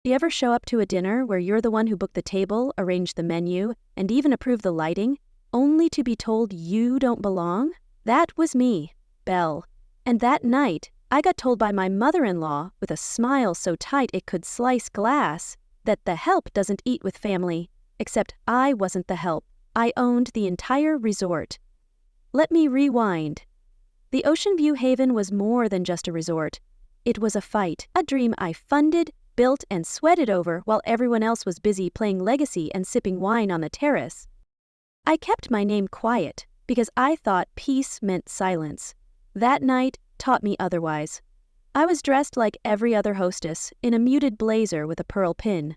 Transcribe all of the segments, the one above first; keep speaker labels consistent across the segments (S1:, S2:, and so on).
S1: Do you ever show up to a dinner where you're the one who booked the table, arranged the menu, and even approved the lighting, only to be told you don't belong? That was me, Belle. And that night, I got told by my mother-in-law, with a smile so tight it could slice glass, that the help doesn't eat with family. Except I wasn't the help. I owned the entire resort. Let me rewind. The Ocean View Haven was more than just a resort. It was a fight, a dream I funded, built, and sweated over while everyone else was busy playing Legacy and sipping wine on the terrace. I kept my name quiet because I thought peace meant silence. That night taught me otherwise. I was dressed like every other hostess, in a muted blazer with a pearl pin.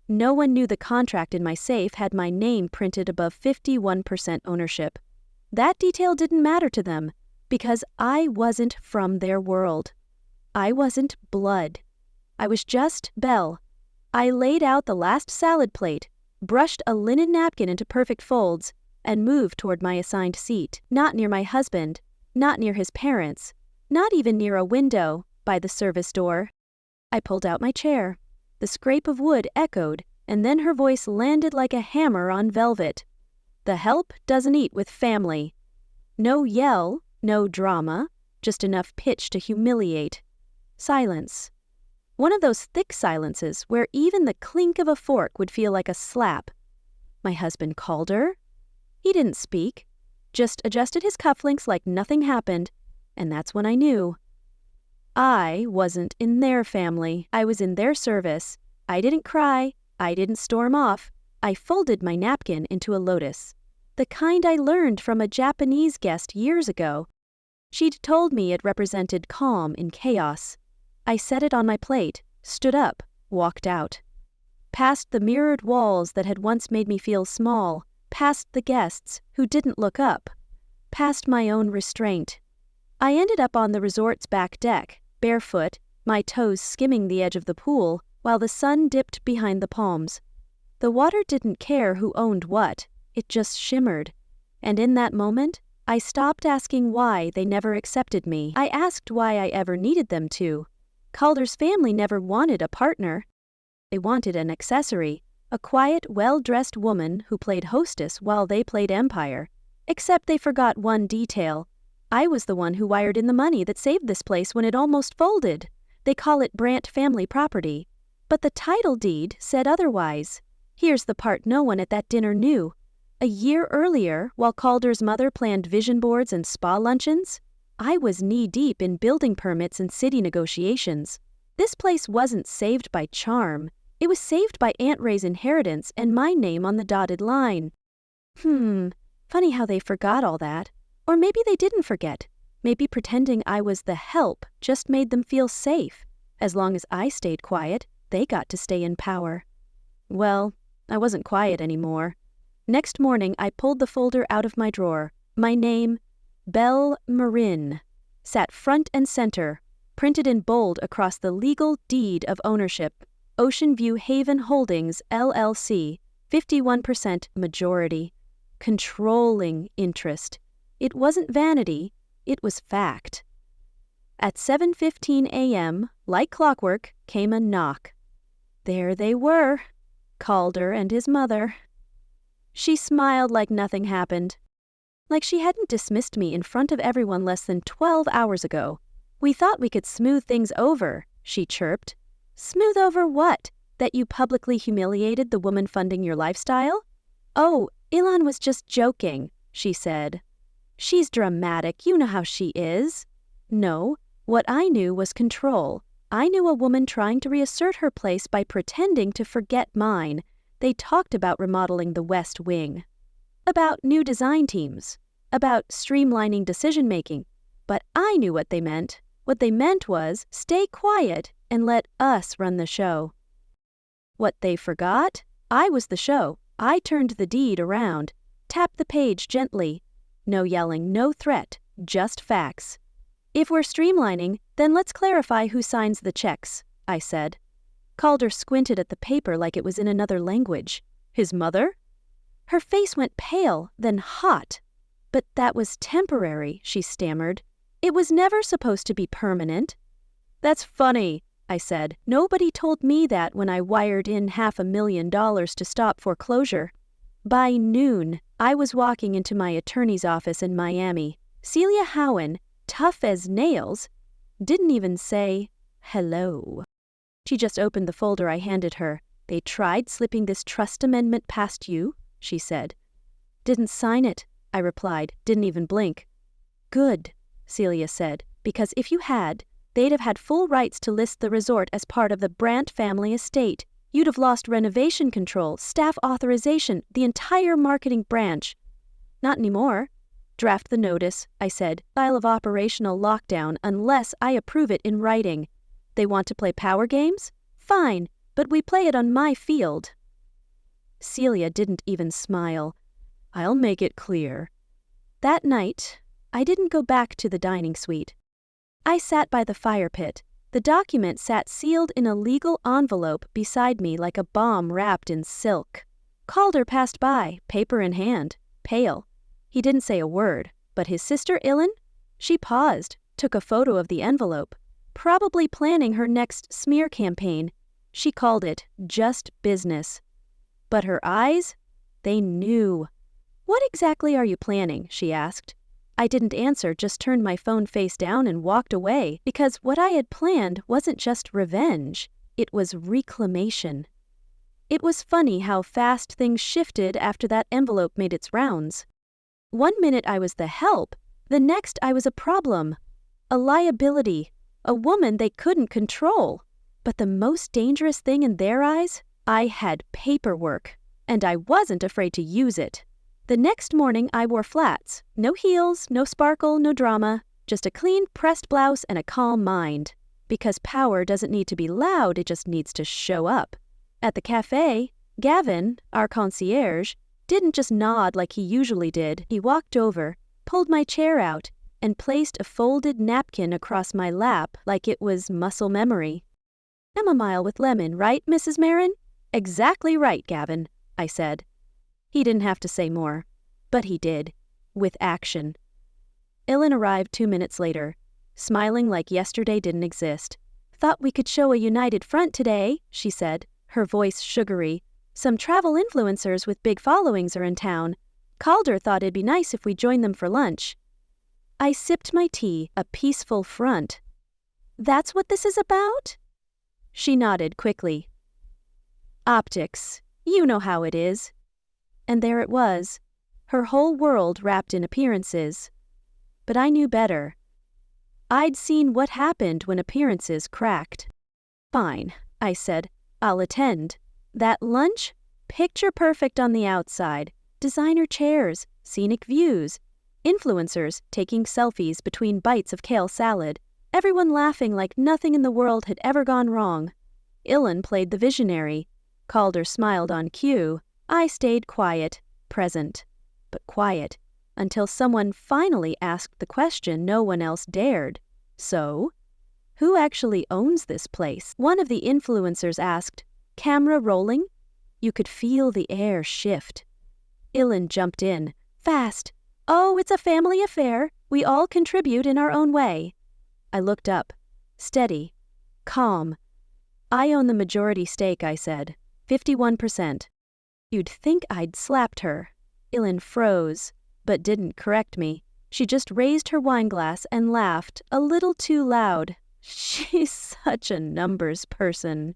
S1: No one knew the contract in my safe had my name printed above 51% ownership. That detail didn't matter to them, because I wasn't from their world. I wasn't blood. I was just Belle. I laid out the last salad plate, brushed a linen napkin into perfect folds, and moved toward my assigned seat, not near my husband, not near his parents, not even near a window, by the service door. I pulled out my chair. The scrape of wood echoed, and then her voice landed like a hammer on velvet. The help doesn't eat with family. No yell, no drama, just enough pitch to humiliate. Silence. One of those thick silences where even the clink of a fork would feel like a slap. My husband called her. He didn't speak, just adjusted his cufflinks like nothing happened, and that's when I knew. I wasn't in their family. I was in their service. I didn't cry. I didn't storm off. I folded my napkin into a lotus, the kind I learned from a Japanese guest years ago. She'd told me it represented calm in chaos. I set it on my plate, stood up, walked out. Past the mirrored walls that had once made me feel small, past the guests who didn't look up, past my own restraint. I ended up on the resort's back deck, barefoot, my toes skimming the edge of the pool, while the sun dipped behind the palms. The water didn't care who owned what, it just shimmered. And in that moment, I stopped asking why they never accepted me. I asked why I ever needed them to. Calder's family never wanted a partner. They wanted an accessory, a quiet, well-dressed woman who played hostess while they played empire. Except they forgot one detail. I was the one who wired in the money that saved this place when it almost folded. They call it Brandt family property. But the title deed said otherwise. Here's the part no one at that dinner knew. A year earlier, while Calder's mother planned vision boards and spa luncheons, I was knee-deep in building permits and city negotiations. This place wasn't saved by charm. It was saved by Aunt Ray's inheritance and my name on the dotted line. Funny how they forgot all that. Or maybe they didn't forget. Maybe pretending I was the help just made them feel safe. As long as I stayed quiet, they got to stay in power. Well, I wasn't quiet anymore. Next morning, I pulled the folder out of my drawer. My name, Belle Marin, sat front and center, printed in bold across the legal deed of ownership. Ocean View Haven Holdings, LLC, 51% majority. Controlling interest. It wasn't vanity, it was fact. At 7:15 a.m., like clockwork, came a knock. There they were, Calder and his mother. She smiled like nothing happened. Like she hadn't dismissed me in front of everyone less than 12 hours ago. We thought we could smooth things over, she chirped. Smooth over what? That you publicly humiliated the woman funding your lifestyle? Oh, Ilan was just joking, she said. She's dramatic, you know how she is. No, what I knew was control. I knew a woman trying to reassert her place by pretending to forget mine. They talked about remodeling the West Wing. About new design teams. About streamlining decision-making. But I knew what they meant. What they meant was, stay quiet and let us run the show. What they forgot? I was the show. I turned the deed around. Tapped the page gently. No yelling, no threat, just facts. If we're streamlining, then let's clarify who signs the checks, I said. Calder squinted at the paper like it was in another language. His mother? Her face went pale, then hot. But that was temporary, she stammered. It was never supposed to be permanent. That's funny, I said. Nobody told me that when I wired in $500,000 to stop foreclosure. By noon, I was walking into my attorney's office in Miami. Celia Howen, tough as nails, didn't even say hello. She just opened the folder I handed her. They tried slipping this trust amendment past you, she said. Didn't sign it, I replied, didn't even blink. Good, Celia said, because if you had, they'd have had full rights to list the resort as part of the Brandt family estate. You'd have lost renovation control, staff authorization, the entire marketing branch. Not anymore. Draft the notice, I said, file of operational lockdown unless I approve it in writing. They want to play power games? Fine, but we play it on my field. Celia didn't even smile. I'll make it clear. That night, I didn't go back to the dining suite. I sat by the fire pit. The document sat sealed in a legal envelope beside me like a bomb wrapped in silk. Calder passed by, paper in hand, pale. He didn't say a word, but his sister Ellen? She paused, took a photo of the envelope, probably planning her next smear campaign. She called it just business. But her eyes? They knew. What exactly are you planning? She asked. I didn't answer, just turned my phone face down and walked away, because what I had planned wasn't just revenge, it was reclamation. It was funny how fast things shifted after that envelope made its rounds. One minute I was the help, the next I was a problem, a liability, a woman they couldn't control. But the most dangerous thing in their eyes, I had paperwork, and I wasn't afraid to use it. The next morning I wore flats, no heels, no sparkle, no drama, just a clean pressed blouse and a calm mind. Because power doesn't need to be loud, it just needs to show up. At the cafe, Gavin, our concierge, didn't just nod like he usually did. He walked over, pulled my chair out, and placed a folded napkin across my lap like it was muscle memory. Chamomile with lemon, right, Mrs. Marin? Exactly right, Gavin, I said. He didn't have to say more, but he did, with action. Ellen arrived 2 minutes later, smiling like yesterday didn't exist. Thought we could show a united front today, she said, her voice sugary. Some travel influencers with big followings are in town. Calder thought it'd be nice if we joined them for lunch. I sipped my tea, a peaceful front. That's what this is about? She nodded quickly. Optics. You know how it is. And there it was, her whole world wrapped in appearances. But I knew better. I'd seen what happened when appearances cracked. Fine, I said, I'll attend. That lunch? Picture perfect on the outside. Designer chairs, scenic views, influencers taking selfies between bites of kale salad, everyone laughing like nothing in the world had ever gone wrong. Ellen played the visionary. Calder smiled on cue. I stayed quiet, present, but quiet, until someone finally asked the question no one else dared. So, who actually owns this place? One of the influencers asked, camera rolling? You could feel the air shift. Ellen jumped in, fast. Oh, it's a family affair. We all contribute in our own way. I looked up, steady, calm. I own the majority stake, I said, 51%. You'd think I'd slapped her. Ellen froze, but didn't correct me. She just raised her wineglass and laughed, a little too loud. She's such a numbers person.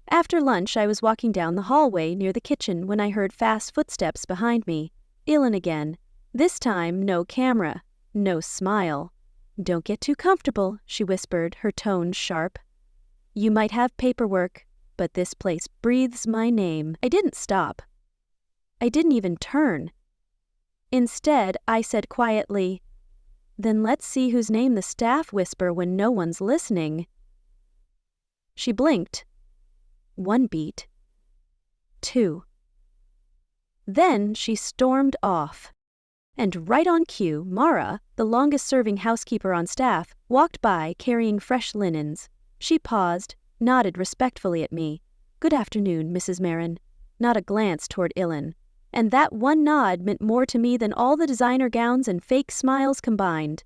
S1: After lunch, I was walking down the hallway near the kitchen when I heard fast footsteps behind me. Ellen again. This time, no camera, no smile. Don't get too comfortable, she whispered, her tone sharp. You might have paperwork, but this place breathes my name. I didn't stop. I didn't even turn. Instead, I said quietly, then let's see whose name the staff whisper when no one's listening. She blinked. 1 beat. 2. Then she stormed off. And right on cue, Mara, the longest-serving housekeeper on staff, walked by carrying fresh linens. She paused, nodded respectfully at me. Good afternoon, Mrs. Marin. Not a glance toward Ellen. And that one nod meant more to me than all the designer gowns and fake smiles combined.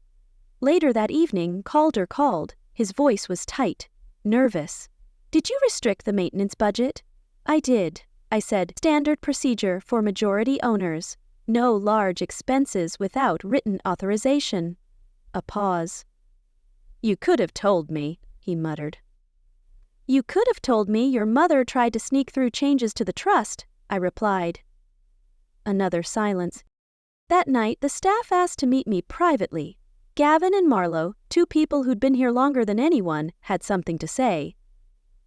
S1: Later that evening, Calder called. His voice was tight. nervous. "Did you restrict the maintenance budget?" "I did," I said. "Standard procedure for majority owners. No large expenses without written authorization." A pause. "You could have told me," he muttered. "You could have told me your mother tried to sneak through changes to the trust," I replied. Another silence. That night, the staff asked to meet me privately. Gavin and Marlowe, two people who'd been here longer than anyone, had something to say.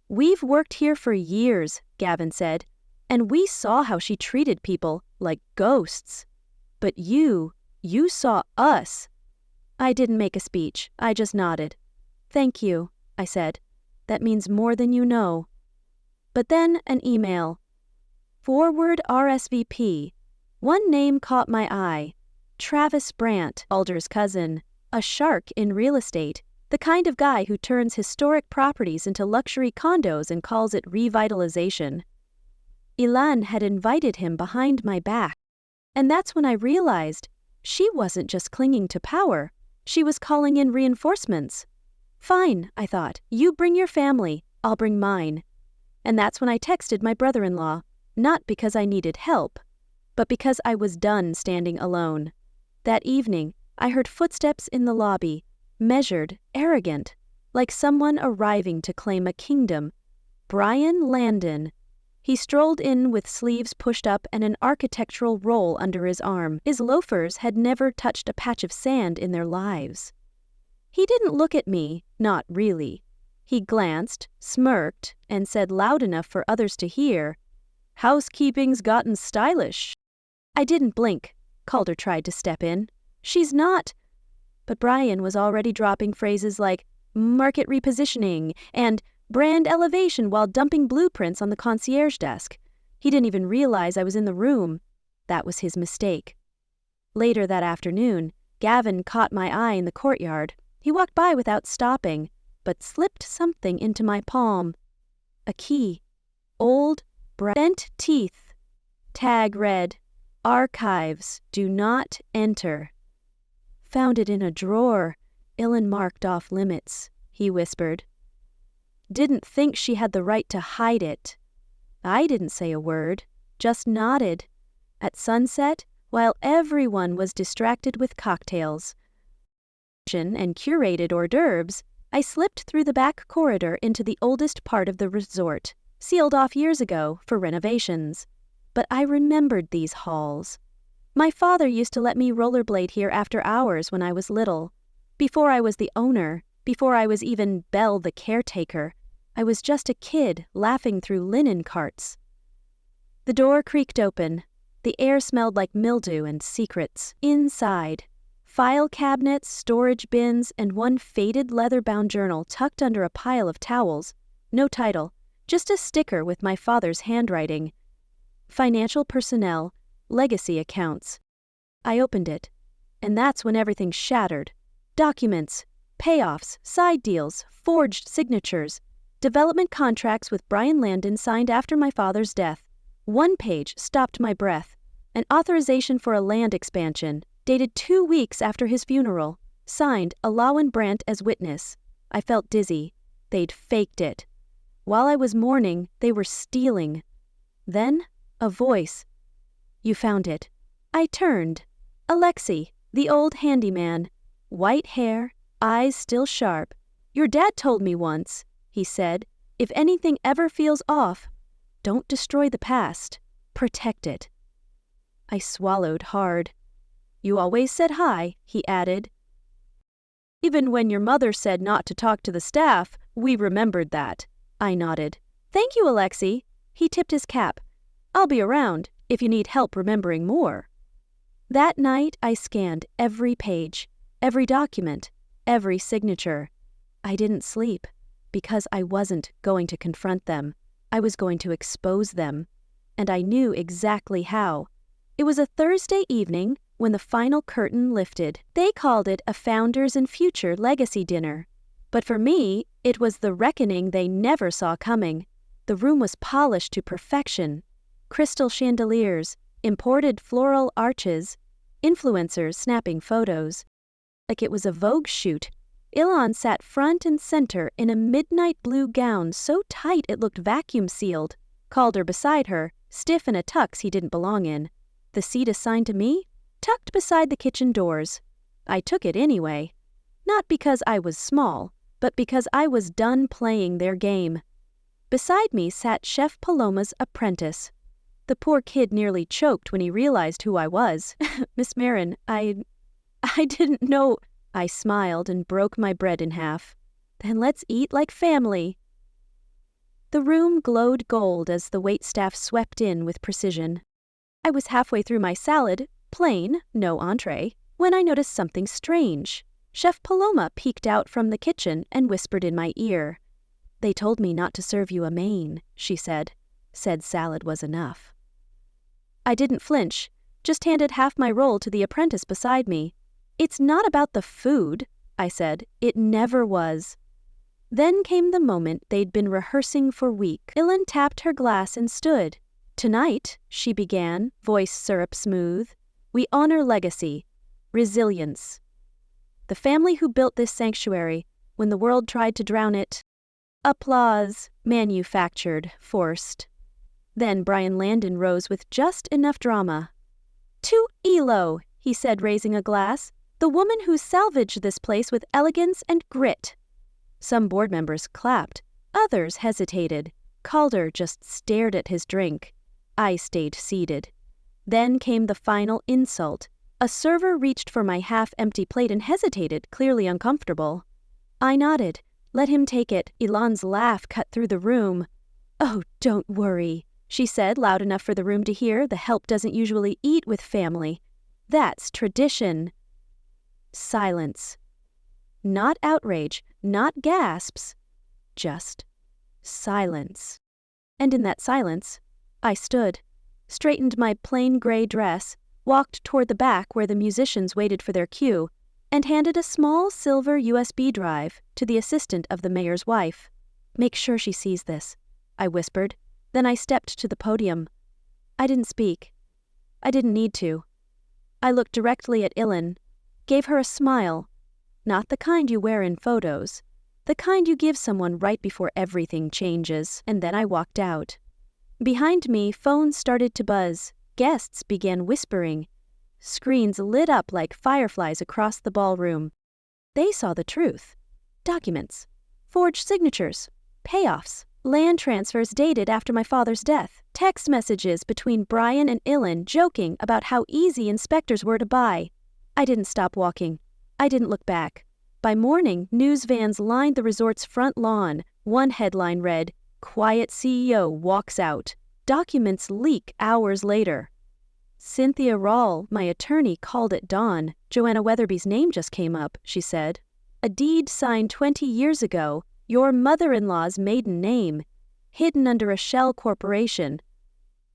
S1: "We've worked here for years," Gavin said, "and we saw how she treated people like ghosts. But you saw us." I didn't make a speech, I just nodded. "Thank you," I said. "That means more than you know." But then an email. Forward RSVP. One name caught my eye. Travis Brandt, Alder's cousin, a shark in real estate, the kind of guy who turns historic properties into luxury condos and calls it revitalization. Ilan had invited him behind my back. And that's when I realized she wasn't just clinging to power, she was calling in reinforcements. "Fine," I thought, "you bring your family, I'll bring mine." And that's when I texted my brother-in-law, not because I needed help, but because I was done standing alone. That evening, I heard footsteps in the lobby, measured, arrogant, like someone arriving to claim a kingdom. Brian Landon. He strolled in with sleeves pushed up and an architectural roll under his arm. His loafers had never touched a patch of sand in their lives. He didn't look at me, not really. He glanced, smirked, and said loud enough for others to hear, "Housekeeping's gotten stylish." I didn't blink. Calder tried to step in. "She's not..." But Brian was already dropping phrases like market repositioning and brand elevation while dumping blueprints on the concierge desk. He didn't even realize I was in the room. That was his mistake. Later that afternoon, Gavin caught my eye in the courtyard. He walked by without stopping, but slipped something into my palm. A key. Old, bent teeth. Tag read, "Archives, do not enter." "Found it in a drawer. Ilan marked off limits," he whispered. "Didn't think she had the right to hide it." I didn't say a word, just nodded. At sunset, while everyone was distracted with cocktails and curated hors d'oeuvres, I slipped through the back corridor into the oldest part of the resort, sealed off years ago for renovations. But I remembered these halls. My father used to let me rollerblade here after hours when I was little. Before I was the owner, before I was even Belle the caretaker, I was just a kid laughing through linen carts. The door creaked open. The air smelled like mildew and secrets. Inside, file cabinets, storage bins, and one faded leather-bound journal tucked under a pile of towels. No title, just a sticker with my father's handwriting. Financial personnel, legacy accounts. I opened it, and that's when everything shattered. Documents, payoffs, side deals, forged signatures, development contracts with Brian Landon signed after my father's death. One page stopped my breath. An authorization for a land expansion, dated 2 weeks after his funeral, signed allowing Brandt as witness. I felt dizzy. They'd faked it. While I was mourning, they were stealing. Then, a voice. "You found it." I turned. Alexei, the old handyman. White hair, eyes still sharp. "Your dad told me once," he said, "if anything ever feels off, don't destroy the past. Protect it." I swallowed hard. "You always said hi," he added. "Even when your mother said not to talk to the staff, we remembered that." I nodded. "Thank you, Alexei." He tipped his cap. "I'll be around if you need help remembering more." That night I scanned every page, every document, every signature. I didn't sleep because I wasn't going to confront them. I was going to expose them. And I knew exactly how. It was a Thursday evening when the final curtain lifted. They called it a Founders and Future Legacy Dinner. But for me, it was the reckoning they never saw coming. The room was polished to perfection. Crystal chandeliers, imported floral arches, influencers snapping photos. Like it was a Vogue shoot. Ilan sat front and center in a midnight blue gown so tight it looked vacuum-sealed. Calder beside her, stiff in a tux he didn't belong in. The seat assigned to me? Tucked beside the kitchen doors. I took it anyway. Not because I was small, but because I was done playing their game. Beside me sat Chef Paloma's apprentice. The poor kid nearly choked when he realized who I was. Miss Marin, I didn't know. I smiled and broke my bread in half. Then let's eat like family. The room glowed gold as the waitstaff swept in with precision. I was halfway through my salad, plain, no entree, when I noticed something strange. Chef Paloma peeked out from the kitchen and whispered in my ear. "They told me not to serve you a main," she said. Said salad was enough. I didn't flinch, just handed half my roll to the apprentice beside me. "It's not about the food," I said. "It never was." Then came the moment they'd been rehearsing for weeks. Ilan tapped her glass and stood. "Tonight," she began, voice syrup smooth, "we honor legacy, resilience. The family who built this sanctuary, when the world tried to drown it." Applause, manufactured, forced. Then Brian Landon rose with just enough drama. "To Elo," he said, raising a glass, "the woman who salvaged this place with elegance and grit." Some board members clapped, others hesitated. Calder just stared at his drink. I stayed seated. Then came the final insult. A server reached for my half-empty plate and hesitated, clearly uncomfortable. I nodded. "Let him take it." Ilan's laugh cut through the room. "Oh, don't worry," she said, loud enough for the room to hear. "The help doesn't usually eat with family. That's tradition." Silence. Not outrage, not gasps, just silence. And in that silence, I stood, straightened my plain gray dress, walked toward the back where the musicians waited for their cue, and handed a small silver USB drive to the assistant of the mayor's wife. "Make sure she sees this," I whispered. Then I stepped to the podium. I didn't speak. I didn't need to. I looked directly at Ilan, gave her a smile. Not the kind you wear in photos, the kind you give someone right before everything changes, and then I walked out. Behind me, phones started to buzz. Guests began whispering. Screens lit up like fireflies across the ballroom. They saw the truth. Documents, forged signatures, payoffs, land transfers dated after my father's death, text messages between Brian and Ilan joking about how easy inspectors were to buy. I didn't stop walking. I didn't look back. By morning, news vans lined the resort's front lawn. One headline read, "Quiet CEO walks out." Documents leak hours later. "Cynthia Rawl, my attorney, called at dawn. Joanna Weatherby's name just came up," she said. "A deed signed 20 years ago, your mother-in-law's maiden name, hidden under a shell corporation."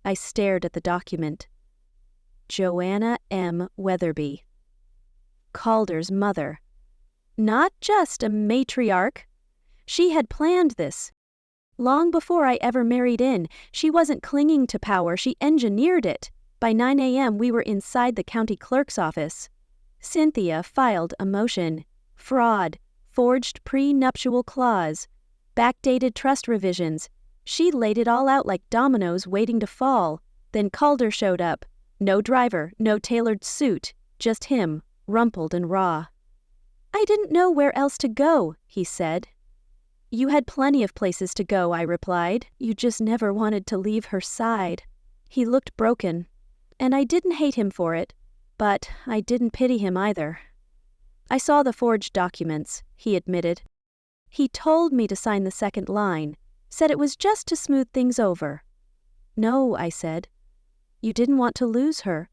S1: I stared at the document. Joanna M. Weatherby. Calder's mother. Not just a matriarch. She had planned this. Long before I ever married in, she wasn't clinging to power, she engineered it. By 9 a.m. we were inside the county clerk's office. Cynthia filed a motion. Fraud, forged pre-nuptial clause, backdated trust revisions. She laid it all out like dominoes waiting to fall. Then Calder showed up. No driver, no tailored suit, just him, rumpled and raw. "I didn't know where else to go," he said. "You had plenty of places to go," I replied. "You just never wanted to leave her side." He looked broken, and I didn't hate him for it, but I didn't pity him either. "I saw the forged documents," he admitted. "He told me to sign the second line, said it was just to smooth things over." "No," I said. "You didn't want to lose her.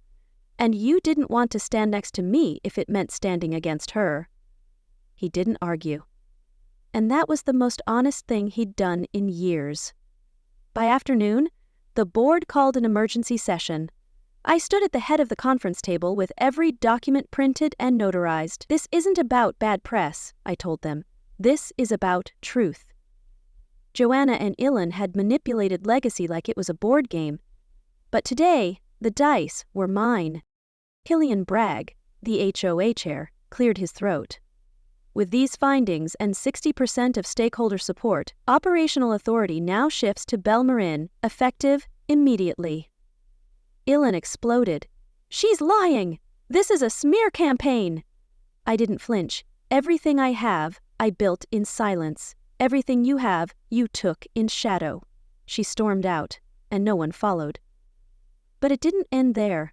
S1: And you didn't want to stand next to me if it meant standing against her." He didn't argue. And that was the most honest thing he'd done in years. By afternoon, the board called an emergency session. I stood at the head of the conference table with every document printed and notarized. "This isn't about bad press," I told them. "This is about truth." Joanna and Ilan had manipulated legacy like it was a board game. But today, the dice were mine. Killian Bragg, the HOA chair, cleared his throat. With these findings and 60% of stakeholder support, operational authority now shifts to Belle Marin, effective immediately. Ilan exploded. "She's lying! This is a smear campaign!" I didn't flinch. "Everything I have, I built in silence. Everything you have, you took in shadow." She stormed out, and no one followed. But it didn't end there.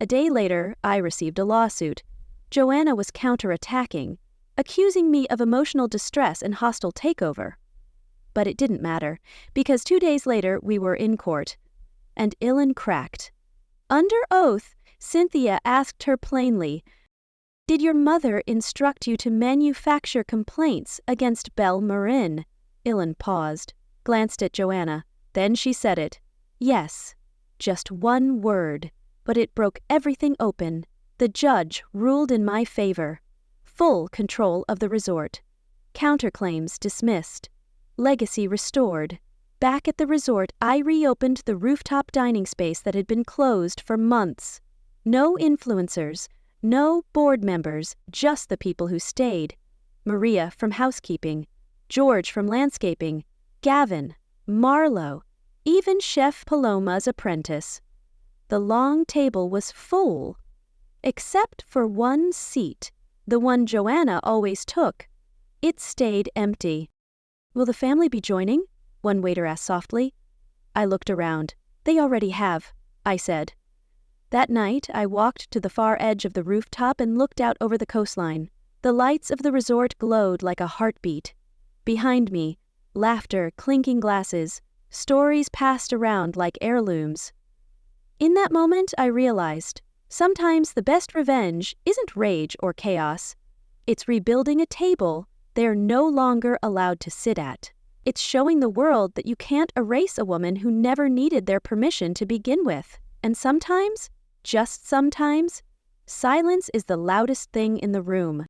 S1: A day later, I received a lawsuit. Joanna was counterattacking, accusing me of emotional distress and hostile takeover. But it didn't matter, because 2 days later we were in court. And Ilan cracked. Under oath, Cynthia asked her plainly, "Did your mother instruct you to manufacture complaints against Belle Marin?" Ilan paused, glanced at Joanna. Then she said it. Yes. Just one word. But it broke everything open. The judge ruled in my favor. Full control of the resort. Counterclaims dismissed. Legacy restored. Back at the resort, I reopened the rooftop dining space that had been closed for months. No influencers, no board members, just the people who stayed. Maria from housekeeping, George from landscaping, Gavin, Marlo, even Chef Paloma's apprentice. The long table was full, except for one seat, the one Joanna always took. It stayed empty. "Will the family be joining?" one waiter asked softly. I looked around. "They already have," I said. That night, I walked to the far edge of the rooftop and looked out over the coastline. The lights of the resort glowed like a heartbeat. Behind me, laughter, clinking glasses, stories passed around like heirlooms. In that moment, I realized, sometimes the best revenge isn't rage or chaos. It's rebuilding a table they're no longer allowed to sit at. It's showing the world that you can't erase a woman who never needed their permission to begin with. And sometimes, just sometimes, silence is the loudest thing in the room.